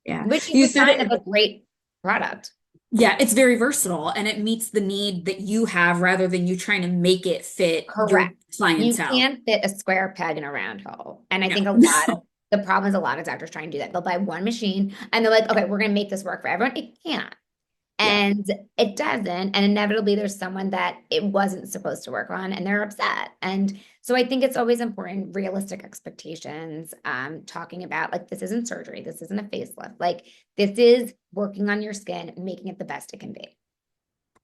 Yeah. which is You a said sign of it. a great product. Yeah, it's very versatile and it meets the need that you have rather than you trying to make it fit your Correct. You clientele. can't fit a square peg in a round hole. And I No. think the problem is a lot of doctors try and do that. They'll buy one machine and they're like, okay, we're going to make this work for everyone. It can't. Yeah. And it doesn't. And inevitably, there's someone that it wasn't supposed to work on and they're upset. And so I think it's always important, realistic expectations, talking about like, this isn't surgery, this isn't a facelift. Like, this is working on your skin, making it the best it can be.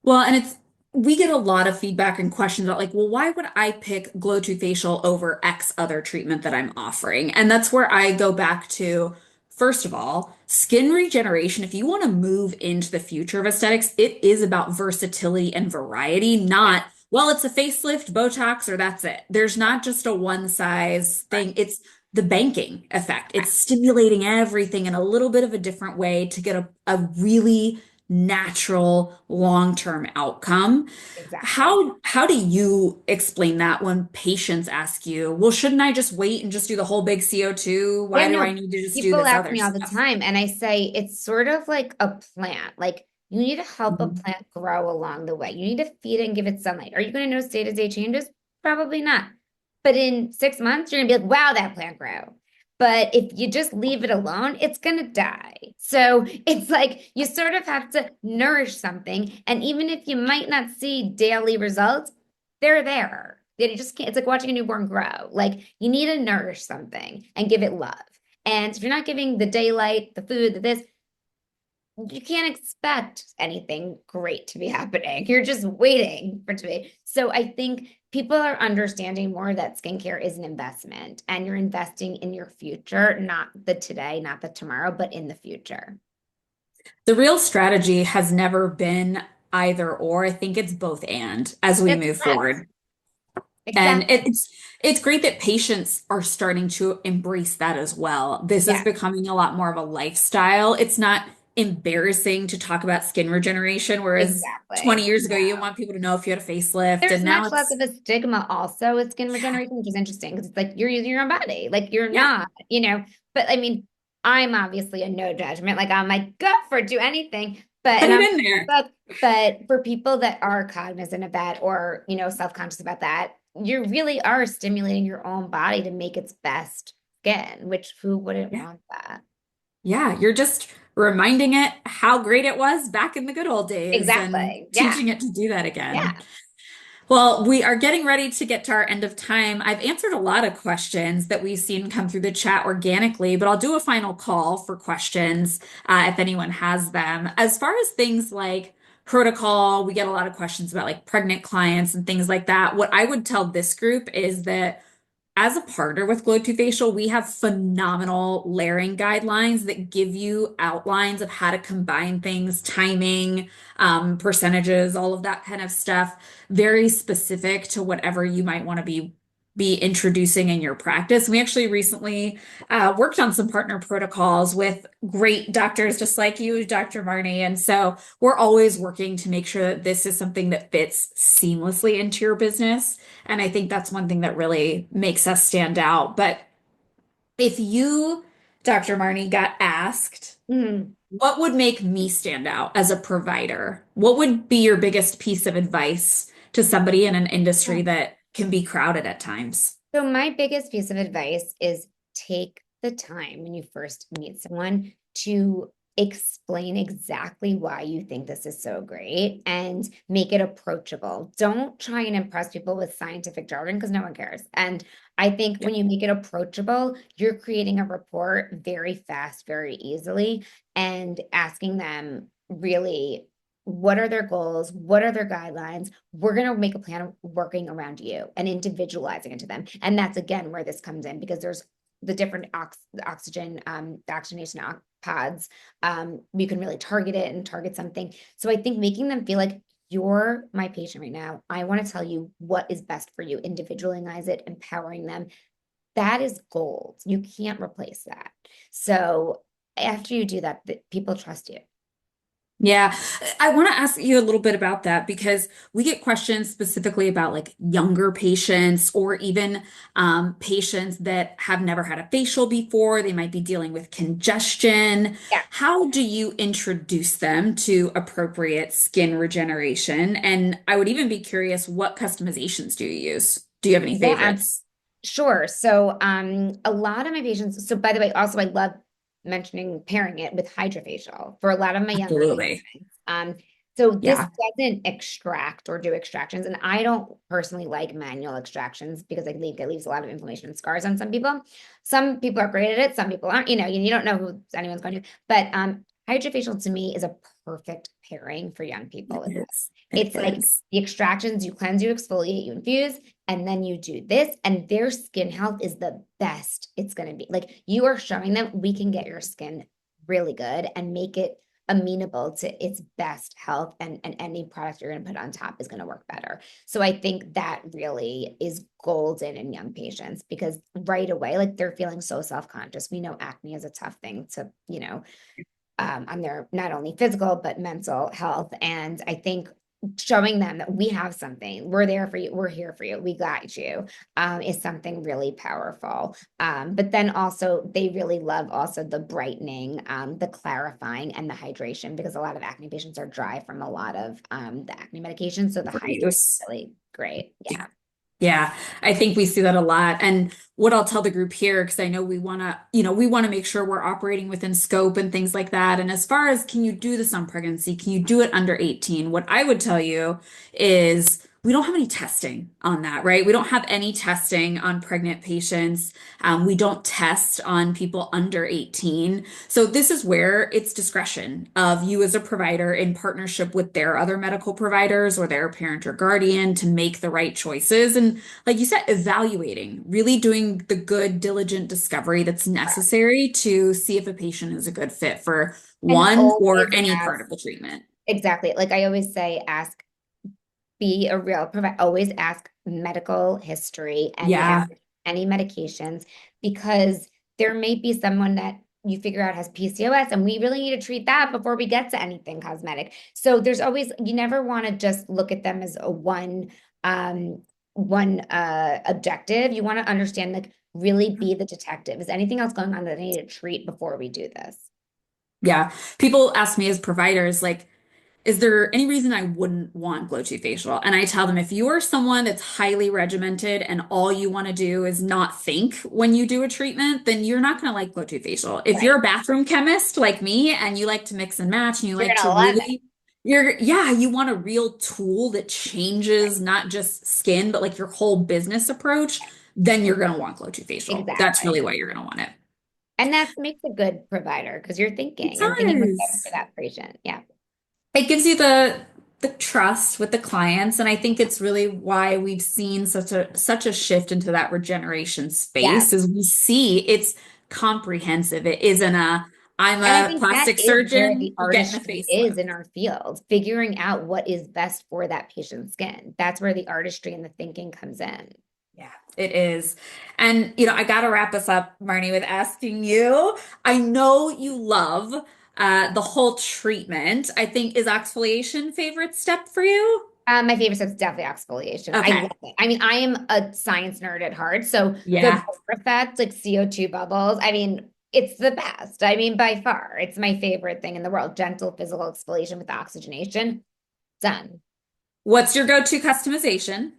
Well, and we get a lot of feedback and questions about like, well, why would I pick Glo2Facial over X other treatment that I'm offering? And that's where I go back to, first of all, skin regeneration. If you want to move into the future of aesthetics, it is about versatility and variety, Yeah. not, well, it's a facelift, Botox, or that's it. There's not just a one size thing. Correct. It's the banking effect. It's Correct. stimulating everything in a little bit of a different way to get a really natural long-term outcome. Exactly. How do you explain that when patients ask you, well, shouldn't I just wait and just do the whole big CO2? Yeah, Why do I no, need to just do people this ask other me all the stuff? time, and I say it's sort of like a plant. Like you need to help a Mhm. plant grow along the way. You need to feed it and give it sunlight. Are you going to notice day-to-day changes? Probably not. But in 6 months, you're gonna be like, wow, that plant grew. But if you just leave it alone, it's gonna die. So it's like you sort of have to nourish something. And even if you might not see daily results, they're there. You just can't, it's like watching a newborn grow. Like you need to nourish something and give it love. And if you're not giving the daylight, the food, the this, you can't expect anything great to be happening. You're just waiting for it to be. So I think people are understanding more that skincare is an investment and you're investing in your future, not the today, not the tomorrow, but in the future. The real strategy has never been either or. I think it's both and as we That's move correct. forward. And Exactly. it's great that patients are starting to embrace that as well. This is Yeah, becoming a lot more of a lifestyle. It's not embarrassing to talk about skin regeneration, whereas 20 exactly. years ago you No. want people to know if you had a facelift, There's and now much less of it's a stigma also with skin yeah, regeneration, which is interesting because it's like you're using your own body. Like you're yeah, not. But I mean, I'm obviously a no judgment. Like I'm like, go for it, do anything. But put and it I'm in there. but for people that are cognizant of that or self-conscious about that, you really are stimulating your own body to make its best skin, which who wouldn't Yeah. want that? Yeah, you're just reminding it how great it was back in the good old days and Exactly. Yeah. teaching it to do that Yeah. again. Well, we are getting ready to get to our end of time. I've answered a lot of questions that we've seen come through the chat organically, but I'll do a final call for questions if anyone has them. As far as things like protocol, we get a lot of questions about like pregnant clients and things like that. What I would tell this group is that as a partner with Glo2Facial, we have phenomenal layering guidelines that give you outlines of how to combine things, timing, percentages, all of that kind of stuff, very specific to whatever you might want to be introducing in your practice. We actually recently worked on some partner protocols with great doctors just like you, Dr. Marnie. And so we're always working to make sure that this is something that fits seamlessly into your business. And I think that's one thing that really makes us stand out. But if you, Dr. Marnie, got asked, Mhm. what would make me stand out as a provider? What would be your biggest piece of advice to somebody in an industry that can be crowded at times? So my biggest piece of advice is take the time when you first meet someone to explain exactly why you think this is so great and make it approachable. Don't try and impress people with scientific jargon because no one cares. And I think Yeah. when you make it approachable, you're creating a rapport very fast, very easily, and asking them really what are their goals? What are their guidelines? We're going to make a plan of working around you and individualizing it to them. And that's again where this comes in because there's the different oxygen, the oxygenation pods. You can really target it and target something. So I think making them feel like you're my patient right now. I want to tell you what is best for you, individualize it, empowering them. That is gold. You can't replace that. So after you do that, people trust you. Yeah, I want to ask you a little bit about that because we get questions specifically about like younger patients or even patients that have never had a facial before. They might be dealing with congestion. Yeah. How do you introduce them to appropriate skin regeneration? And I would even be curious, what customizations do you use? Do you have any Yeah, favorites? sure. So, a lot of my patients, so by the way, also I love mentioning pairing it with hydrofacial for a lot of my younger Absolutely. patients. So this Yeah, doesn't extract or do extractions, and I don't personally like manual extractions because I think it leaves a lot of inflammation and scars on some people. Some people are great at it, some people aren't. You don't know who anyone's going to. But hydrofacial to me is a perfect pairing for young people it with this. is. It It's like is. the extractions, you cleanse, you exfoliate, you infuse, and then you do this, and their skin health is the best it's going to be. Like you are showing them we can get your skin really good and make it amenable to its best health, and any product you're going to put on top is going to work better. So I think that really is golden in young patients because right away, like they're feeling so self-conscious. We know acne is a tough thing to, on their not only physical but mental health. And I think showing them that we have something, we're there for you, we're here for you, we got you, is something really powerful. But then also they really love also the brightening, the clarifying, and the hydration because a lot of acne patients are dry from a lot of the acne medication. So the hydrate is Use. really great. Yeah. Yeah, I think we see that a lot. And what I'll tell the group here, because I know we want to make sure we're operating within scope and things like that. And as far as can you do this on pregnancy? Can you do it under 18? What I would tell you is we don't have any testing on that, right? We don't have any testing on pregnant patients. We don't test on people under 18. So this is where it's discretion of you as a provider in partnership with their other medical providers or their parent or guardian to make the right choices. And like you said, evaluating, really doing the good, diligent discovery that's necessary to see if a patient is a good fit for And one or always any part ask, of the treatment. exactly. Like I always say, ask, be a real provider. Always ask medical history, Yeah. any medications, because there may be someone that you figure out has PCOS, and we really need to treat that before we get to anything cosmetic. So there's always, you never want to just look at them as a one objective. You want to understand, like, really be the detective. Is anything else going on that I need to treat before we do this? Yeah. People ask me as providers, like, is there any reason I wouldn't want Glo2Facial? And I tell them if you are someone that's highly regimented and all you want to do is not think when you do a treatment, then you're not going to like Glo2Facial. If you're Right. a bathroom chemist like me and you like to mix and match and you You're like to gonna love it. really Yeah, you want a real tool that changes not just skin, but like your whole business approach, then you're going to want Glo2Facial. That's Exactly. really why you're going to want it. And that makes a good provider because you're It thinking what's better for does. that patient. Yeah. It gives you the trust with the clients, and I think it's really why we've seen such a shift into that regeneration Yes. space is we see it's comprehensive. It isn't a I'm And I a think that plastic is where surgeon, the you're getting a artistry is facelift. in our field, figuring out what is best for that patient's skin. That's where the artistry and the thinking comes in. Yeah, it is. And, I got to wrap us up, Marnie, with asking you. I know you love the whole treatment. I think, is exfoliation favorite step for you? My favorite step is definitely exfoliation. I love Okay. it. I mean, I am a science nerd at heart. So the Yeah. vapor effect, like CO2 bubbles, I mean, it's the best. I mean, by far, it's my favorite thing in the world. Gentle physical exfoliation with oxygenation. Done. What's your go-to customization?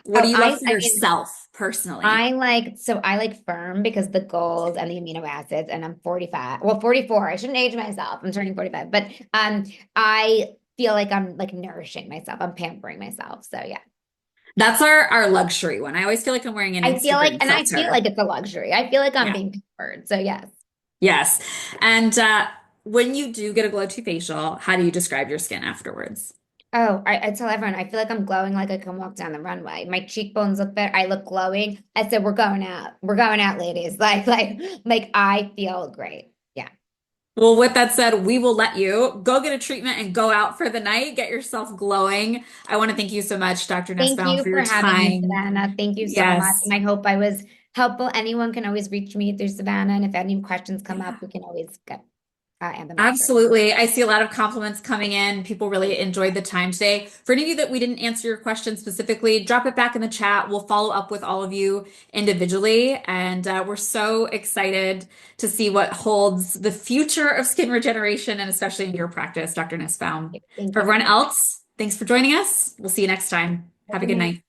What do Oh, you love for I mean, yourself personally? I like firm because the gold and the amino acids, and I'm 45. Well, 44. I shouldn't age myself. I'm turning 45. But I feel like I'm like nourishing myself. I'm pampering myself. So yeah. That's our luxury one. I always feel like I'm wearing an Instagram I feel filter. like it's a luxury. I feel like I'm Yeah. being pampered. So yes. Yes. And when you do get a Glow2 facial, how do you describe your skin afterwards? Oh, I tell everyone I feel like I'm glowing like I can walk down the runway. My cheekbones look better. I look glowing. I said, we're going out. We're going out, ladies. Like I feel great. Yeah. Well, with that said, we will let you go get a treatment and go out for the night, get yourself glowing. I want to thank you so much, Dr. Thank Nussbaum, you for for your having me, time. Savannah. Thank you so much. Yes. And I hope I was helpful. Anyone can always reach me through Savannah. And if any questions come up, Yeah. we can always get and them answered. Absolutely. I see a lot of compliments coming in. People really enjoyed the time today. For any of you that we didn't answer your question specifically, drop it back in the chat. We'll follow up with all of you individually. And we're so excited to see what holds the future of skin regeneration and especially in your practice, Dr. Nussbaum. Thank For you everyone so much. else, thanks for joining us. We'll see you next time. Have a Have a good good night. night.